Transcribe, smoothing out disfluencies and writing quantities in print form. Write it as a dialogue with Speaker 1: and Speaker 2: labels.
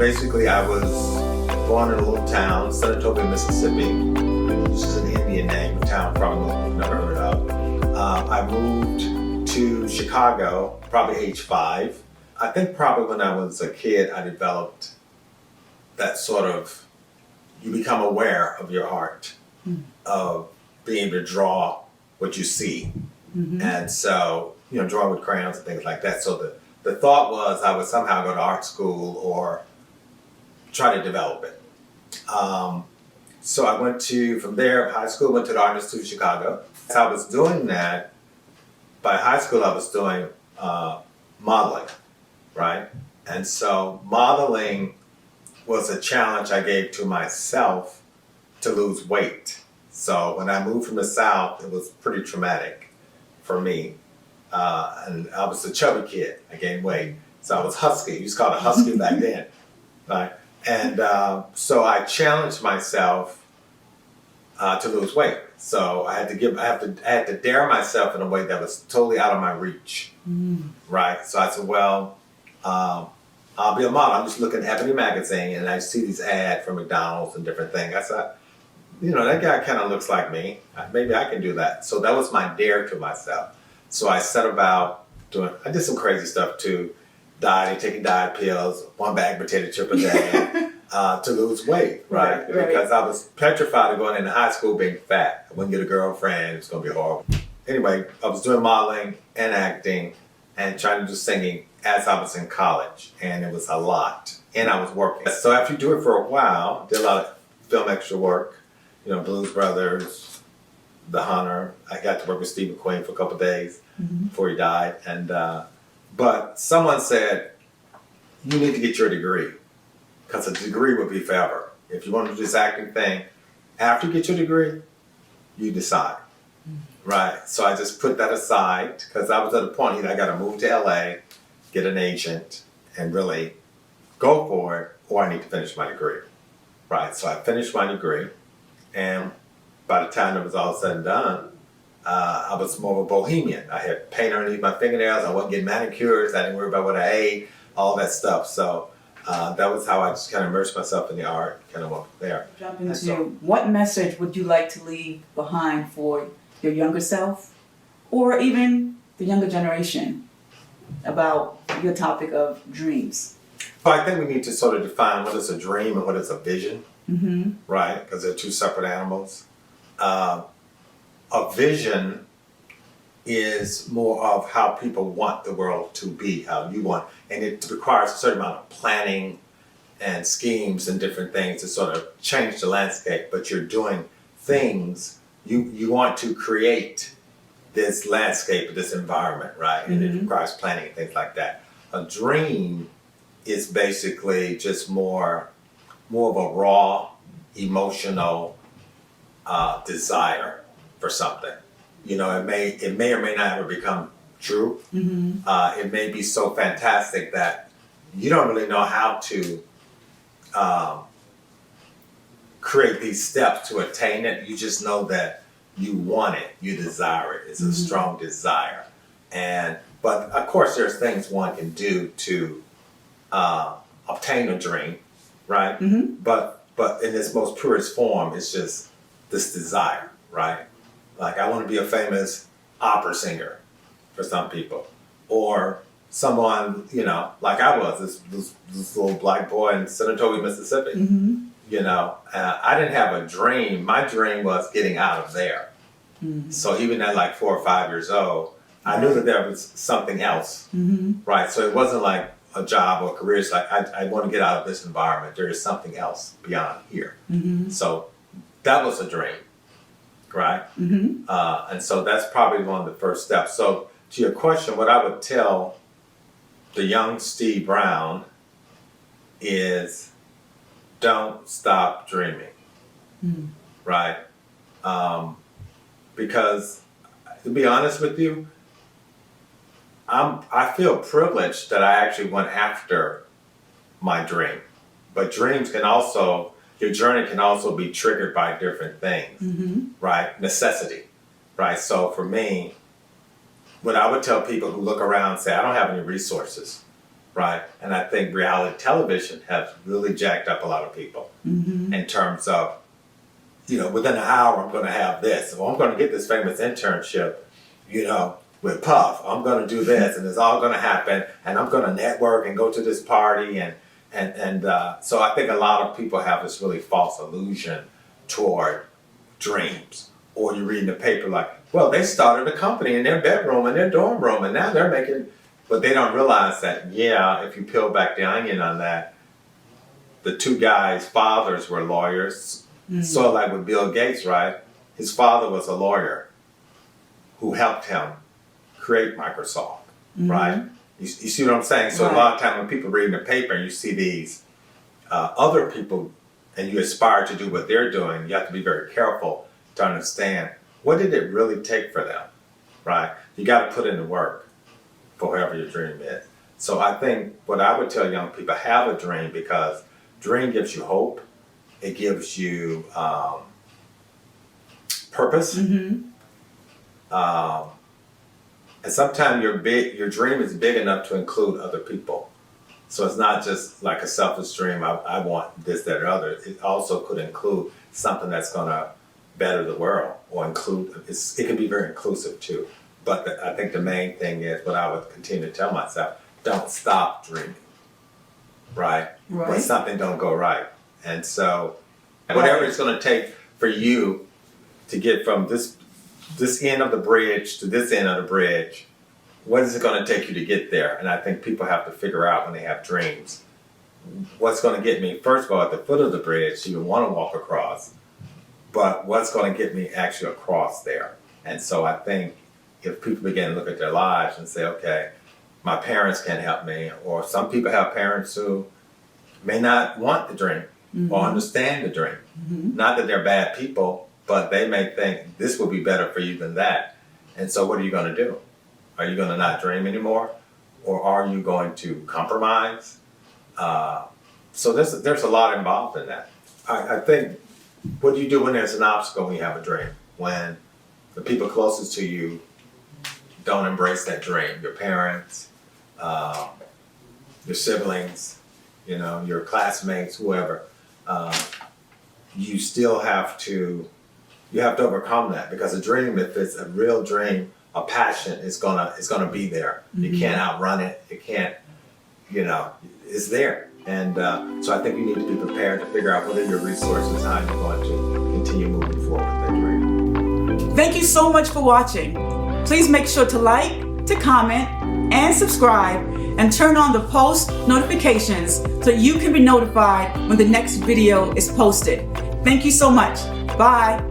Speaker 1: basically I was born in a little town, Senatobia, Mississippi, which is an Indian name, a town probably you've never heard of. I moved to Chicago, probably age 5. I think probably when I was a kid, I developed that sort of, you become aware of your art, of being able to draw what you see. And so, drawing with crayons and things like that. So the thought was I would somehow go to art school or try to develop it. So I went from there, high school, went to the Art Institute of Chicago. As I was doing that, by high school I was doing modeling, right? And so modeling was a challenge I gave to myself to lose weight. So when I moved from the South, it was pretty traumatic for me. And I was a chubby kid. I gained weight. So I was husky. You used to call it a husky back then. Right? And so I challenged myself to lose weight. So I had to dare myself in a way that was totally out of my reach. Right? So I said, well, I'll be a model. I'm just looking at Ebony magazine and I see these ads for McDonald's and different things. I said, that guy kind of looks like me. Maybe I can do that. So that was my dare to myself. So I set about I did some crazy stuff too. Dieting, taking diet pills, 1 bag potato chip a day to lose weight, right? Because I was petrified of going into high school being fat. I wouldn't get a girlfriend. It was going to be horrible. Anyway, I was doing modeling and acting and trying to do singing as I was in college. And it was a lot. And I was working. So after you do it for a while, did a lot of film extra work. Blues Brothers, The Hunter. I got to work with Steve McQueen for a couple of days before he died. And but someone said, you need to get your degree because a degree would be forever. If you want to do this acting thing, after you get your degree, you decide. Right? So I just put that aside because I was at a point, I got to move to LA, get an agent, and really go for it, or I need to finish my degree. Right? So I finished my degree. And by the time it was all said and done, I was more of a bohemian. I had paint underneath my fingernails. I wasn't getting manicures. I didn't worry about what I ate, all that stuff. So that was how I just kind of immersed myself in the art, kind of went from there.
Speaker 2: Jump into what message would you like to leave behind for your younger self or even the younger generation about your topic of dreams?
Speaker 1: Well, I think we need to sort of define what is a dream and what is a vision. Right? Because they're two separate animals. A vision is more of how people want the world to be, how you want, and it requires a certain amount of planning and schemes and different things to sort of change the landscape. But you're doing things, you want to create this landscape, this environment, right? And it requires planning and things like that. A dream is basically just more of a raw, emotional desire for something. It may or may not ever become true. It may be so fantastic that you don't really know how to create these steps to attain it. You just know that you want it, you desire it. It's a strong desire. But of course, there's things one can do to obtain a dream. Right? But in its most purest form, it's just this desire, right? Like I want to be a famous opera singer for some people. Or someone, like I was, this little black boy in Senatobia, Mississippi. I didn't have a dream. My dream was getting out of there. So even at like 4 or 5 years old, I knew that there was something else, right? So it wasn't like a job or career. It's like, I want to get out of this environment. There is something else beyond here. So that was a dream, right? And so that's probably one of the first steps. So to your question, what I would tell the young Steve Brown is don't stop dreaming, right? Because to be honest with you, I feel privileged that I actually went after my dream. But dreams can also, your journey can also be triggered by different things, right? Necessity, right? So for me, what I would tell people who look around and say, I don't have any resources, right? And I think reality television has really jacked up a lot of people in terms of, within an hour I'm going to have this, or I'm going to get this famous internship, with Puff. I'm going to do this, and it's all going to happen, and I'm going to network and go to this party, and so I think a lot of people have this really false illusion toward dreams. Or you read in the paper like, well, they started a company in their bedroom, in their dorm room, and now they're making, but they don't realize that, if you peel back the onion on that, the two guys' fathers were lawyers. So like with Bill Gates, right? His father was a lawyer who helped him create Microsoft, right? You see what I'm saying? So a lot of times when people read in the paper and you see these other people and you aspire to do what they're doing, you have to be very careful to understand, what did it really take for them, right? You got to put in the work for whatever your dream is. So I think what I would tell young people, have a dream, because dream gives you hope. It gives you purpose. And sometimes your dream is big enough to include other people. So it's not just like a selfish dream, I want this, that, or other. It also could include something that's going to better the world, or it can be very inclusive too. But I think the main thing is what I would continue to tell myself: don't stop dreaming, right? When something don't go right. And so whatever it's going to take for you to get from this end of the bridge to this end of the bridge, what is it going to take you to get there? And I think people have to figure out when they have dreams, what's going to get me, first of all, at the foot of the bridge, you want to walk across, but what's going to get me actually across there? And so I think if people begin to look at their lives and say, okay, my parents can't help me, or some people have parents who may not want the dream or understand the dream. Not that they're bad people, but they may think this will be better for you than that. And so what are you going to do? Are you going to not dream anymore? Or are you going to compromise? So there's a lot involved in that. I think, what do you do when there's an obstacle when you have a dream? When the people closest to you don't embrace that dream, your parents, your siblings, your classmates, whoever, you still have to overcome that, because a dream, if it's a real dream, a passion, is gonna be there. You can't outrun it. You can't, it's there. And so I think you need to be prepared to figure out what are your resources, how you're going to continue moving forward with that dream.
Speaker 2: Thank you so much for watching. Please make sure to like, to comment, and subscribe, and turn on the post notifications so you can be notified when the next video is posted. Thank you so much. Bye.